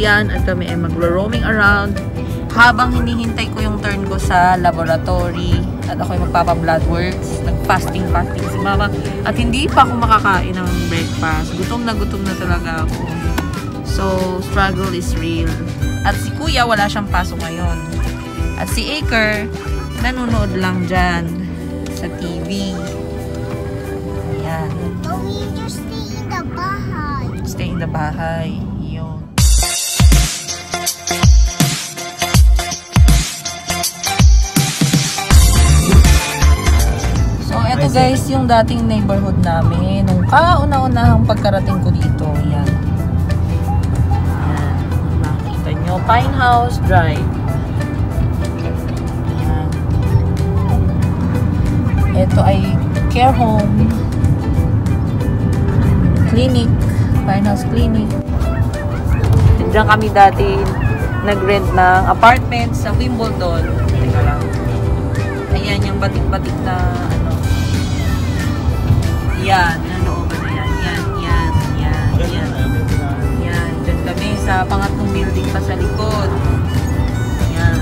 yan at kami ay magro-roaming around habang hinihintay ko yung turn ko sa laboratory at ako ay magpapa-blood works. Nag-fasting si mama at hindi pa ako makakain ng breakfast. Gutom na talaga ako. So, struggle is real. At si kuya, wala siyang pasok ngayon. At si Aker, nanonood lang dyan sa TV. Ayan. But we just stay in the bahay. Stay in the bahay. Yun. So, eto guys, yung dating neighborhood namin. Nung kauna-unahang pagkarating ko dito. Ayan. Ayan. Makikita nyo. Pine House Drive. Ayan. Ito ay care home. Clinic. Pine House Clinic. Diyan kami dati nag-rent ng apartment sa Wimbledon. Teka lang. Ayan, yung batik-batik na ano. Yan, nanooban na yan. Yan. Yan, dyan kami sa pangatlong building pa sa likod. Yan.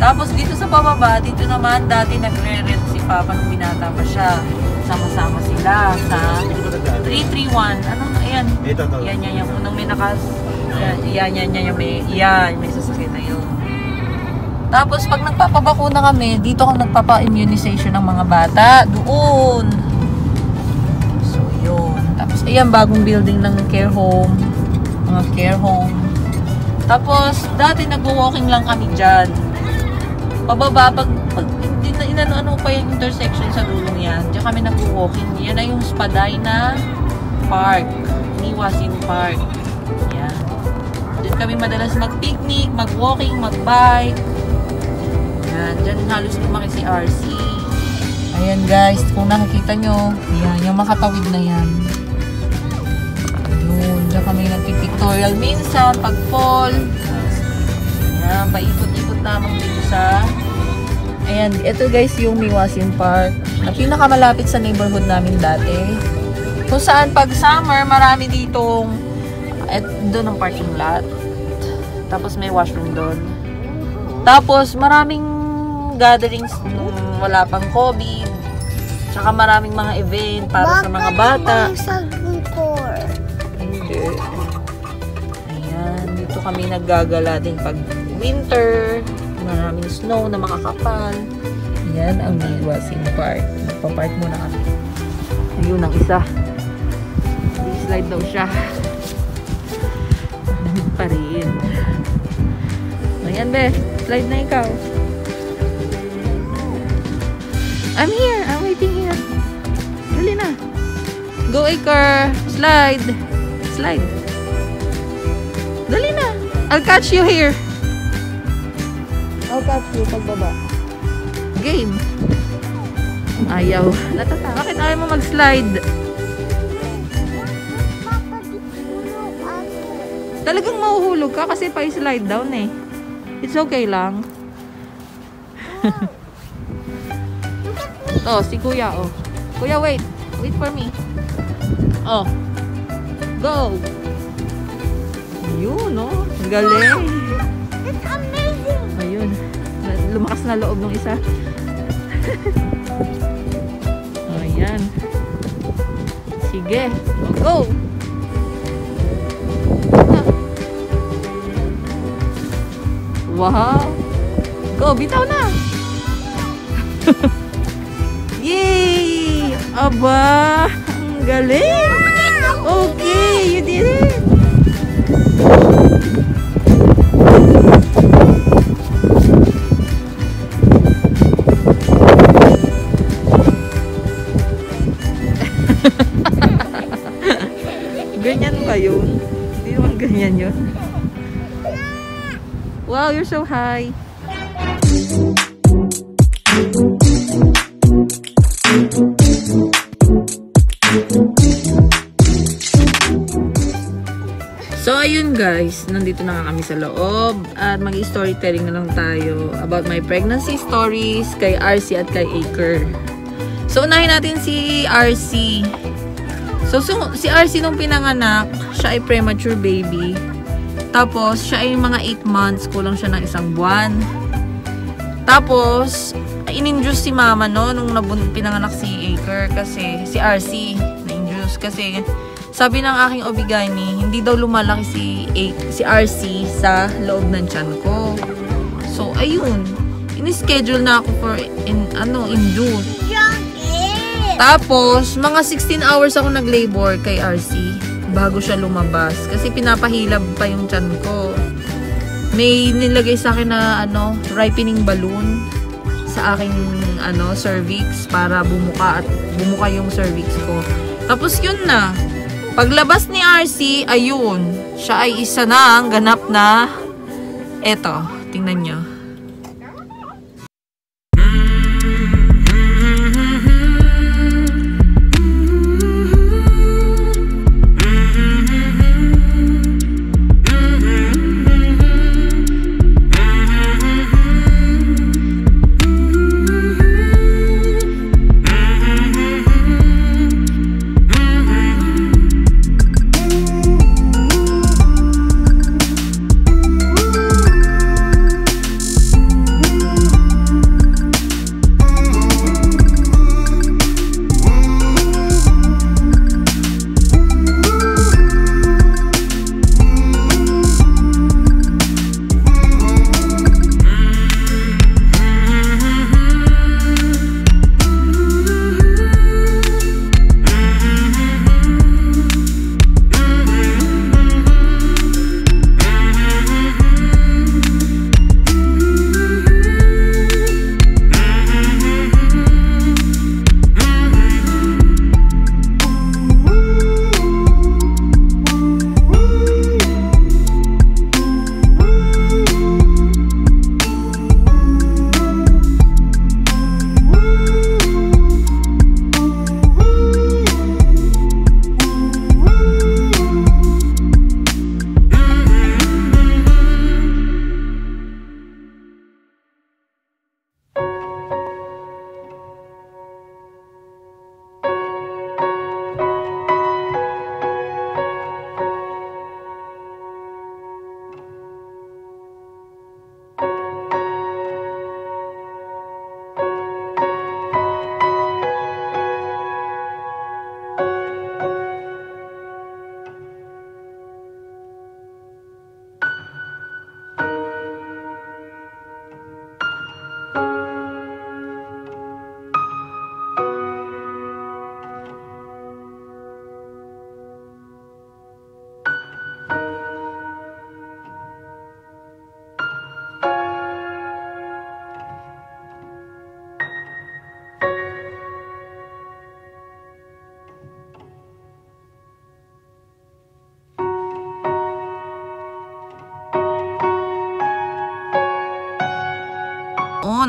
Tapos dito sa pababa, dito naman dati nagre-rent si Papa nung binata pa siya. Sama-sama sila sa 331. Ano? Ayan. Yan. Yung unang may nakas. Yan. May sasakyan na yun. Tapos, pag nagpapabakuna kami, dito ako nagpapa-immunization ng mga bata. Doon. So, yun. Tapos, ayan, bagong building ng care home. Mga care home. Tapos, dati nag-walking lang kami dyan. Pababa, pag inano pa yung intersection sa dulong yan. Diyan kami nag-walking. Yan na yung Spadina Park. Niwasin Park. Yan. Diyan kami madalas mag-picnic, mag-walking, mag-bike. Yan. Diyan halos lumaki si RC. Ayan guys, kung nakikita nyo, yan, yung makatawid na yan. Yun. Diyan kami nag-pictorial minsan, pag-fall. Yan, paikot-ikot naman dito sa ayan, ito guys yung Miwasin Park na pinakamalapit sa neighborhood namin dati. Kung saan pag summer, marami ditong doon ang parking lot. Tapos may washroom doon. Tapos maraming gatherings nung wala pang COVID. Tsaka maraming mga event para sa mga bata. Hindi. Ayan, dito kami naggagala din pag winter. Maraming snow na makakapal. Yan ang Miwasin Park. Nagpa-park muna kami. Ayun ang isa. I-slide daw siya. Lamig pa rin. Ayan be. Slide na ikaw. I'm here. I'm waiting here. Dali na. Go Aker. Slide. Slide. Dali na. I'll catch you here. I'll catch you pagbaba. Game. Ayaw. Bakit ayaw mo mag-slide? Talagang mahuhulog ka kasi pa-slide down eh. It's okay lang. Oh, si kuya oh. Kuya wait. Wait for me. Oh. Go. Yun oh. Galing. It's amazing. Ayun. Lumakas na loob ng isa. Ayan. Sige. Go! Wow! Go! Bitaw na! Yay! Aba! Ang galing! Okay! You did it! Ganyan ba yun? Hindi naman ganyan yun. Wow, you're so high. So, ayun guys. Nandito na kami sa loob. At mag-storytelling na lang tayo about my pregnancy stories kay RC at kay Aker. So, unahin natin si RC. So, si RC nung pinanganak, siya ay premature baby. Tapos, siya ay mga 8 months, kulang siya ng 1 buwan. Tapos, in-induce si mama no, nung pinanganak si Aker kasi, si RC, na-induce kasi, sabi ng aking obigani, hindi daw lumalaki si RC sa loob ng tiyan ko. So, ayun, in-schedule na ako for, induce. Tapos, mga 16 hours ako nag-labor kay RC bago siya lumabas. Kasi pinapahilab pa yung tiyan ko. May nilagay sa akin na ripening balloon sa aking cervix para bumuka yung cervix ko. Tapos yun na. Paglabas ni RC, ayun. Siya ay isa na ang ganap na eto, tingnan nyo.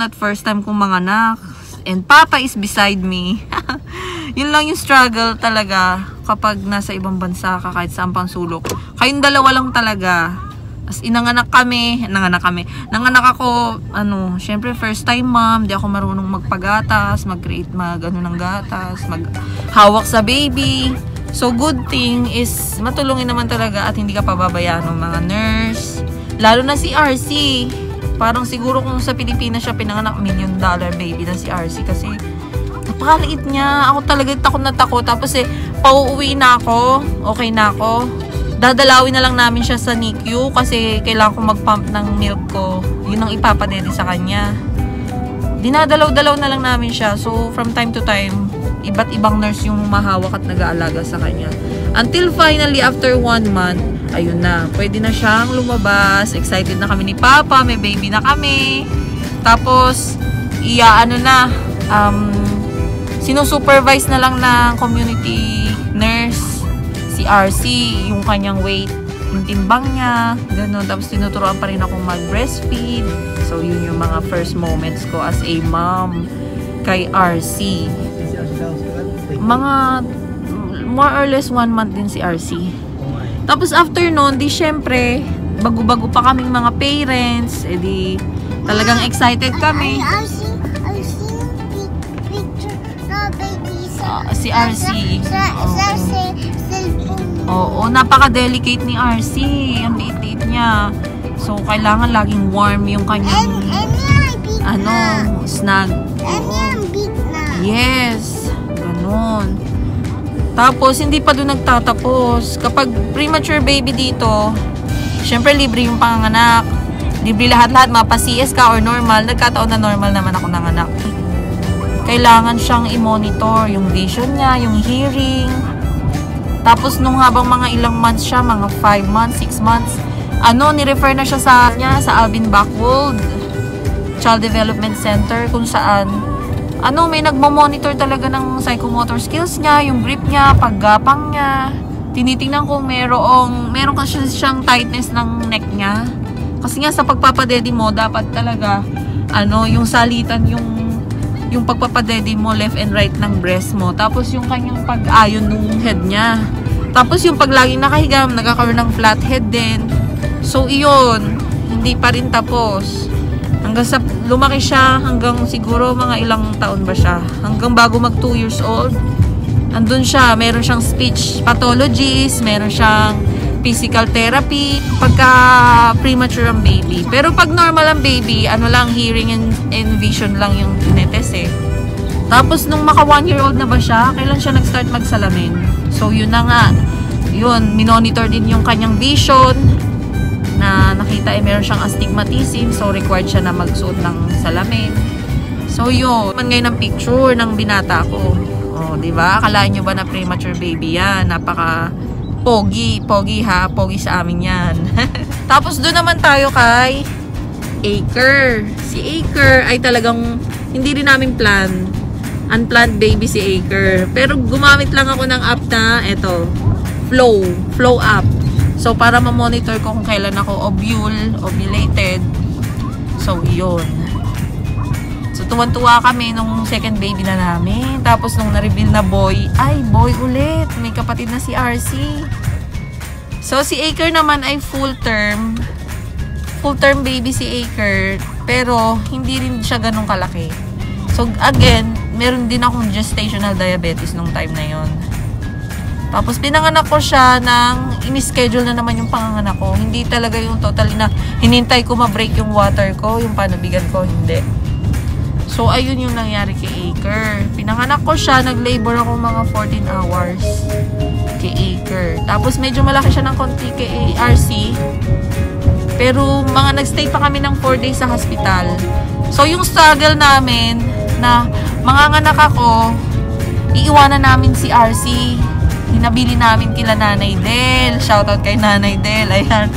At first time kong manganak. And Papa is beside me. Yun lang yung struggle talaga kapag nasa ibang bansa ka kahit saan pang sulok. Kayong dalawa lang talaga. As nanganak Nanganak ako, syempre first time mom, di ako marunong magpagatas, mag-create ng gatas, maghawak sa baby. So good thing is matulungin naman talaga at hindi ka pababayaan ng mga nurse. Lalo na si RC. Parang siguro kung sa Pilipinas siya pinanganak, $1 million baby na si RC kasi napakaliit niya. Ako talaga takot na takot. Tapos pauuwi na ako. Okay na ako. Dadalawin na lang namin siya sa NICU kasi kailangan ko mag-pump ng milk ko. Yun ang ipapadede sa kanya. Dinadalaw-dalaw na lang namin siya. So, from time to time, iba't ibang nurse yung mahawak at nag-aalaga sa kanya. Until finally, after 1 month, ayun na, pwede na siyang lumabas. Excited na kami ni Papa, may baby na kami. Tapos, sinusupervise na lang ng community nurse, si RC, yung kanyang weight, yung timbang niya, gano'n. Tapos, tinuturuan pa rin ako mag-breastfeed. So, yun yung mga first moments ko as a mom kay RC. Mga, more or less 1 month din si RC. Tapos after nun, di syempre, bago-bago pa kaming mga parents, di talagang excited kami. I see picture na baby si RC. Sa cellphone. Oo, napaka-delicate ni RC. Ang liit-liit niya. niya. So, kailangan laging warm yung kanyang, snug. Yes, ganun. Tapos, hindi pa doon nagtatapos. Kapag premature baby dito, syempre libre yung panganganak. Libre lahat-lahat, mapa-CS ka or normal. Nagkataon na normal naman ako nanganak. Kailangan siyang i-monitor yung vision niya, yung hearing. Tapos nung habang mga ilang months siya, mga 5 months, 6 months, ni-refer na siya sa Alvin Backwold Child Development Center, kung saan may nagmo-monitor talaga ng psychomotor skills niya, yung grip niya, paggapang niya. Tinitingnan kung meron kasi siyang tightness ng neck niya. Kasi nga sa pagpapadedi mo, dapat talaga yung salitan, yung pagpapadedi mo left and right ng breast mo. Tapos yung kanyang pag-ayon ng head niya. Tapos yung pag laging nakahiga, nagkakaroon ng flat head din. So iyon, hindi pa rin tapos. Hanggang sa lumaki siya, hanggang siguro mga ilang taon ba siya. Hanggang bago mag 2 years old, andun siya. Meron siyang speech pathologist, meron siyang physical therapy pagka premature ang baby. Pero pag normal ang baby, hearing and vision lang yung netes eh. Tapos nung maka 1 year old na ba siya, kailan siya nag-start magsalamin? So yun na nga. Yun, minonitor din yung kanyang vision na nakita meron siyang astigmatism, so required siya na magsuot ng salamin. So yun, ngayon ang picture ng binata ko. Oh, di ba? Akalain nyo ba na premature baby yan? Napaka pogi ha, pogi sa amin yan. Tapos doon naman tayo kay Aker. Si Aker ay talagang hindi rin namin plan. Unplanned baby si Aker. Pero gumamit lang ako ng app na Flow app. So para ma-monitor ko kung kailan ako ovulated. So yun. So tuwan-tuwa kami nung second baby na namin. Tapos nung na-reveal na boy ulit. May kapatid na si RC. So si Aker naman ay full term baby si Aker. Pero hindi rin siya ganun kalaki. So again, meron din akong gestational diabetes nung time na yon. Tapos pinanganak ko siya ng in-schedule na naman yung panganganak ko. Hindi talaga yung totally na hinintay ko ma-break yung water ko, yung panubigan ko, hindi. So, ayun yung nangyari kay Aker. Pinanganak ko siya, nag-labor ako mga 14 hours kay Aker. Tapos, medyo malaki siya ng konti kay RC. Pero, nag-stay pa kami ng 4 days sa hospital. So, yung struggle namin na manganganak ako, iiwanan namin si RC. Hinabili namin kila Nanay Del. Shoutout kay Nanay Del. Ayan.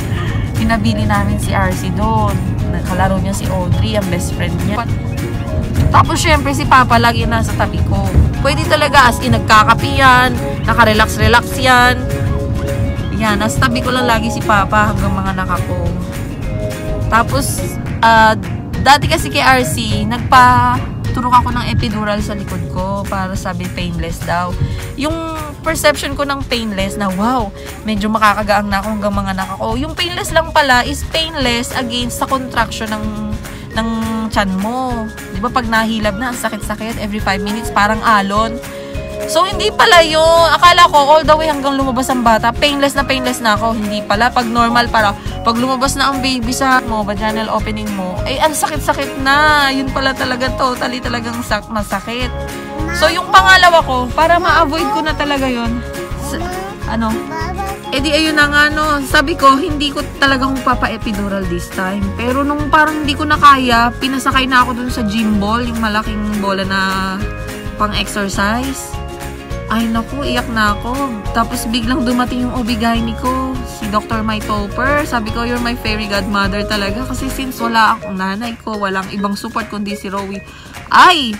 Hinabili namin si RC doon. Nakalaro niya si Audrey, ang best friend niya. Tapos syempre si Papa lagi nasa tabi ko. Pwede talaga as in nagkakapi yan, nakarelax-relax yan. Yan, nasa tabi ko lang lagi si Papa hanggang mga nakako. Tapos dati kasi kay RC, turok ako ng epidural sa likod ko para sabi painless daw. Yung perception ko ng painless na wow, medyo makakagaang na ako hanggang mga nakako. Yung painless lang pala is painless against sa contraction ng tiyan mo. Di ba pag nahilab na, ang sakit-sakit every 5 minutes, parang alon. So, hindi pala yun. Akala ko, all the way hanggang lumabas ang bata, painless na ako. Hindi pala. Pag normal, pag lumabas na ang baby sa vaginal opening mo, ang sakit-sakit na. Yun pala talaga, totally talagang masakit. So, yung pangalawa ko, para ma-avoid ko na talaga yun. Di ayun na nga, sabi ko, hindi ko talagang papa-epidural this time. Pero nung parang hindi ko na kaya, pinasakay na ako dun sa gym ball, yung malaking bola na pang-exercise. Ay naku, iyak na ako. Tapos biglang dumating yung OB-GYN ko, si Dr. Mai Topper. Sabi ko, you're my fairy godmother talaga. Kasi since wala akong nanay ko, walang ibang support kundi si Rowie. Ay!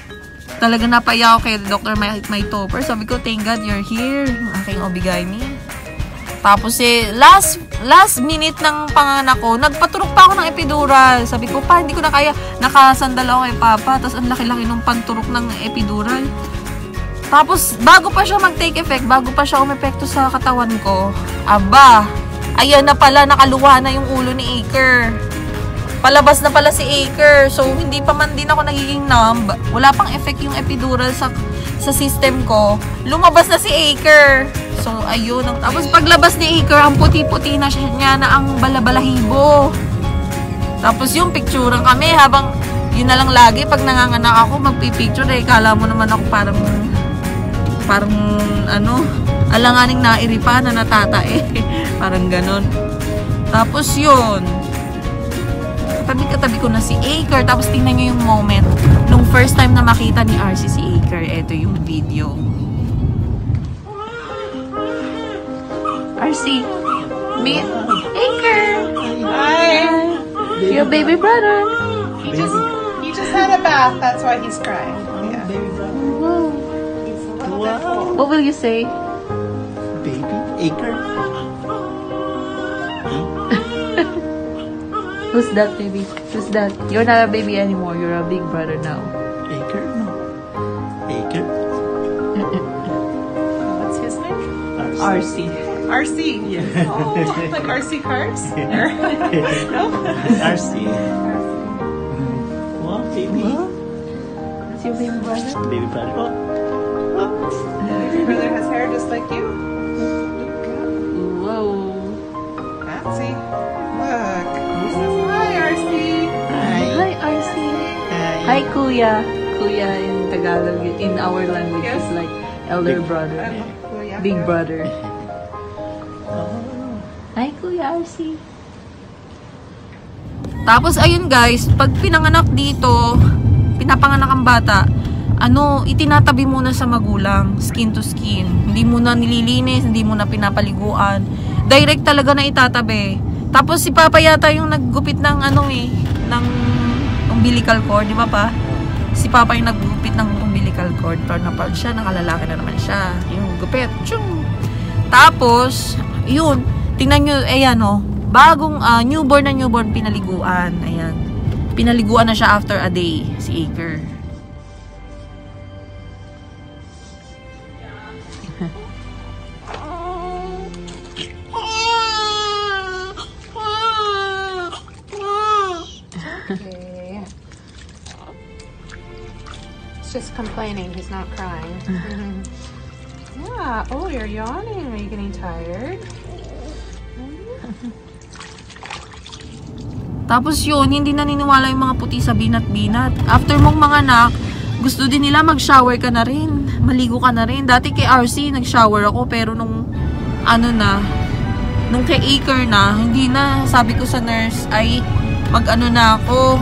Talaga napaya ako kay Dr. Mai Topper. Sabi ko, thank God you're here. Yung aking OB-GYN. Tapos last minute ng panganak ko, nagpaturok pa ako ng epidural. Sabi ko, hindi ko na kaya. Nakasandal ako kay Papa. Tapos ang laki-laki ng panturok ng epidural. Tapos, bago pa siya mag-take effect, bago pa siya umepekto sa katawan ko, ayan na pala, nakaluwa na yung ulo ni Aker. Palabas na pala si Aker. So, hindi pa man din ako nagiging numb. Wala pang effect yung epidural sa system ko. Lumabas na si Aker. So, ayun. Tapos paglabas ni Iker, ang puti-puti na niya na ang balabalahibo. Tapos yung picturean kami habang yun na lang lagi pag nanganganak ako magpipicture eh. Kala mo naman ako parang ano, alanganing nairipa na natatae. Parang ganon. Tapos yun. Katabi ko na si Iker. Tapos tingnan nyo yung moment. Nung first time na makita ni RC si Iker, ito yung video. RC, meet Iker. Hi. Your baby brother. He just had a bath. That's why he's crying. Yeah. What will you say? Baby Iker. Who's that baby? Who's that? You're not a baby anymore. You're a big brother now. Iker? No. Iker? What's his name? RC. RC. Yeah. Oh, like RC cars? No? RC. What, baby? That's your baby brother? Baby brother. Oh. Your brother has hair just like you. Whoa. Patsy. Look. He says hi, RC. Hi. Hi, RC. Hi, Kuya. Kuya in Tagalog, in our language, Yes. is like elder brother. Oh, yeah. Big brother. Oh. Hi, Kuya RC. Tapos, ayun guys, pag pinanganak dito, pinapanganak ang bata, itinatabi muna sa magulang, skin to skin. Hindi muna nililinis, hindi muna pinapaliguan. Direct talaga na itatabi. Tapos si Papa yata yung naggupit ng ng umbilical cord, di ba pa? Si Papa yung naggupit ng umbilical cord. Proud na proud siya, nakalalaki na naman siya. Yung gupit, tsyung. Tapos, yun, tingnan nyo, ayan bagong newborn na newborn pinaliguan. Ayan. Pinaliguan na siya after a day, si Iker. Okay. He's just complaining. He's not crying. Yeah. Oh, you're yawning. Are you getting tired? Tapos yun, hindi naniniwala yung mga puti sa binat-binat. After mong manganak, gusto din nila mag-shower ka na rin. Maligo ka na rin. Dati kay RC, nag-shower ako. Pero nung kay Iker na, hindi na. Sabi ko sa nurse, ay na ako.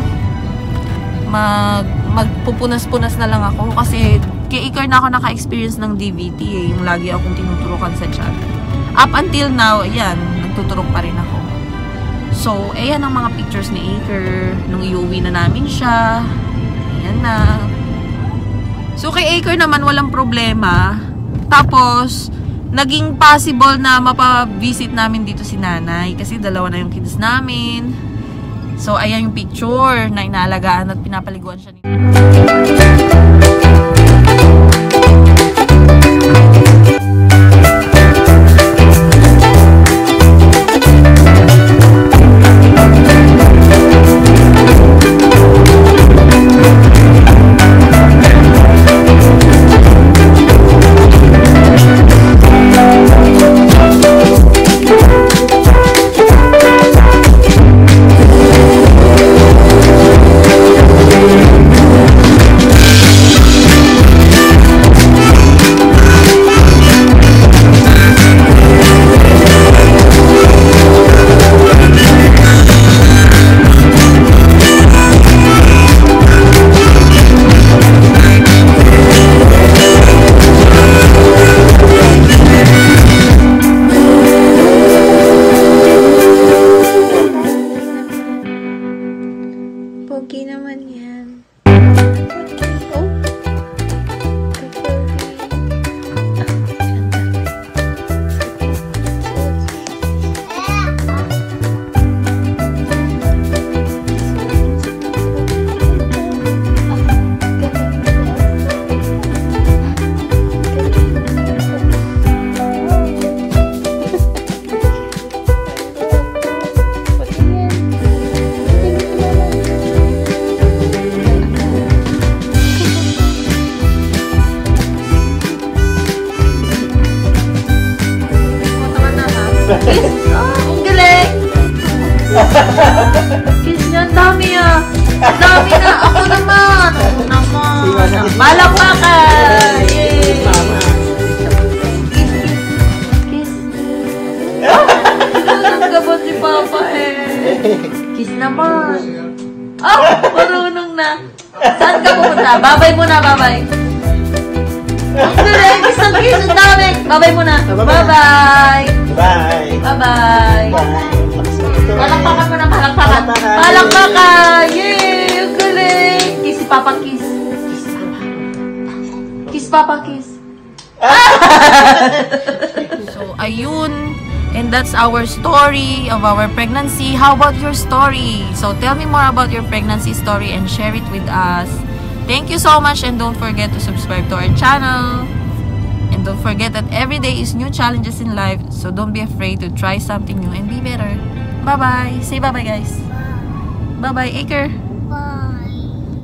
Magpupunas-punas na lang ako. Kasi kay Iker na ako naka-experience ng DVT eh. Yung lagi akong tinuturukan sa chat. Up until now, ayan, nagtuturok pa rin ako. So, ayan ang mga pictures ni Iker. Nung iuwi na namin siya. Ayan na. So, kay Iker naman, walang problema. Tapos, naging possible na mapavisit namin dito si nanay. Kasi dalawa na yung kids namin. So, ayan yung picture na inaalagaan at pinapaliguan siya ni Kiss. Ang galing. Kiss niya. Ang dami ah. Ang dami na. Ako naman. Ako naman. Palakpakan. Yay. Mama. Kiss, kiss. Kiss. Ang gabot si Papa eh. Kiss naman. Marunong na. Saan ka pupunta? Babay muna, babay. Ang galing. Kiss ang kiss. Ang dami. Babay muna. Bye-bye. Bye. Bye-bye. Palakpakan mo na, palakpakan. Palakpakan! Yay! Ang galing! Kiss si Papa, kiss. Kiss Papa, kiss. So, ayun. And that's our story of our pregnancy. How about your story? So, tell me more about your pregnancy story and share it with us. Thank you so much and don't forget to subscribe to our channel. And don't forget that every day is new challenges in life. So, don't be afraid to try something new and be better. Bye-bye. Say bye-bye, guys. Bye-bye, Aker.